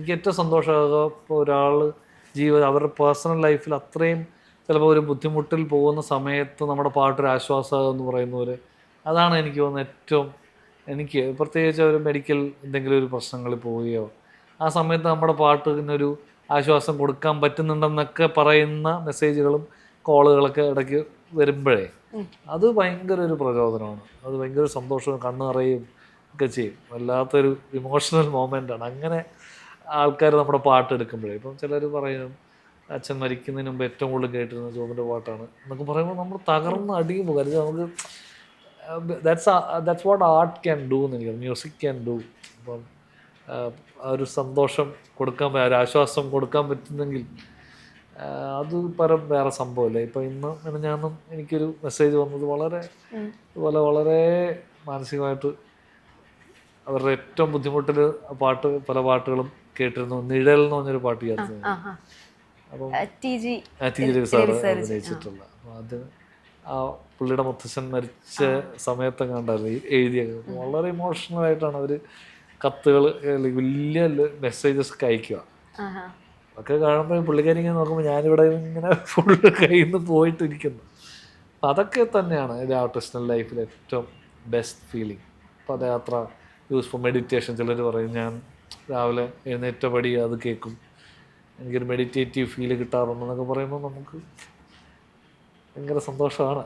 എനിക്ക് ഏറ്റവും സന്തോഷമാകുക ഇപ്പോൾ ഒരാൾ അവരുടെ പേഴ്സണൽ ലൈഫിൽ അത്രയും ചിലപ്പോൾ ഒരു ബുദ്ധിമുട്ടിൽ പോകുന്ന സമയത്ത് നമ്മുടെ പാട്ടൊരു ആശ്വാസമാകുക എന്ന് പറയുന്നവർ, അതാണ് എനിക്ക് തോന്നുന്നത് ഏറ്റവും, എനിക്ക് പ്രത്യേകിച്ച് ഒരു മെഡിക്കൽ എന്തെങ്കിലും ഒരു പ്രശ്നങ്ങളിൽ പോവുകയോ ആ സമയത്ത് നമ്മുടെ പാട്ടിനൊരു ആശ്വാസം കൊടുക്കാൻ പറ്റുന്നുണ്ടെന്നൊക്കെ പറയുന്ന മെസ്സേജുകളും കോളുകളൊക്കെ ഇടയ്ക്ക് വരുമ്പോഴേ അത് ഭയങ്കര ഒരു പ്രചോദനമാണ്. അത് ഭയങ്കര സന്തോഷവും കണ്ണ് നിറയും ഒക്കെ ചെയ്യും. വല്ലാത്തൊരു ഇമോഷണൽ മൊമെൻ്റാണ് അങ്ങനെ ആൾക്കാർ നമ്മുടെ പാട്ട് എടുക്കുമ്പോഴേ. ഇപ്പം ചിലർ പറയും അച്ഛൻ മരിക്കുന്നതിന് മുമ്പ് ഏറ്റവും കൂടുതൽ കേട്ടിരുന്ന ജോബിൻ്റെ പാട്ടാണ് എന്നൊക്കെ പറയുമ്പോൾ നമ്മൾ തകർന്ന് അടിയും പോകും. അല്ലെങ്കിൽ നമുക്ക് that's what art can do എന്ന് എനിക്ക് മ്യൂസിക് ക്യാൻ ഡു. അപ്പം ആ ഒരു സന്തോഷം കൊടുക്കാൻ, ഒരു ആശ്വാസം കൊടുക്കാൻ പറ്റുന്നെങ്കിൽ അത് പരം വേറെ സംഭവമല്ലേ. ഇപ്പം ഇന്ന് ഞാനും എനിക്കൊരു മെസ്സേജ് വന്നത് വളരെ മാനസികമായിട്ട് അവരുടെ ഏറ്റവും ബുദ്ധിമുട്ടിൽ പല പാട്ടുകളും കേട്ടിരുന്നു. നിഴൽ എന്ന് പറഞ്ഞൊരു പാട്ട് ചേർത്ത്, അപ്പം ടി ജി സാറ് അഭിനയിച്ചിട്ടുള്ള. അപ്പം അത് ആ പുള്ളിയുടെ മുത്തശ്ശൻ മരിച്ച സമയത്തൊക്കെ ഉണ്ടായിരുന്നു എഴുതിയത്. വളരെ ഇമോഷണലായിട്ടാണ് അവർ കത്തുകൾ, വലിയ മെസ്സേജസ് ഒക്കെ അയക്കുക. ഒക്കെ കാണുമ്പോൾ പുള്ളിക്കാരി ഇങ്ങനെ നോക്കുമ്പോൾ ഞാനിവിടെ ഇങ്ങനെ ഫുള്ള് കയ്യിൽ നിന്ന് പോയിട്ടിരിക്കുന്നു. അപ്പം അതൊക്കെ തന്നെയാണ് ഒരു ആർട്ടിസ്റ്റിൻ്റെ ലൈഫിൽ ഏറ്റവും ബെസ്റ്റ് ഫീലിംഗ്. പദയാത്ര, യൂസ്ഫുൾ മെഡിറ്റേഷൻ. ചിലർ പറയും ഞാൻ രാവിലെ എഴുന്നേറ്റപടി അത് കേൾക്കും, എനിക്കൊരു മെഡിറ്റേറ്റീവ് ഫീല് കിട്ടാറുണ്ടെന്നൊക്കെ പറയുമ്പോൾ നമുക്ക് ഭയങ്കര സന്തോഷമാണ്.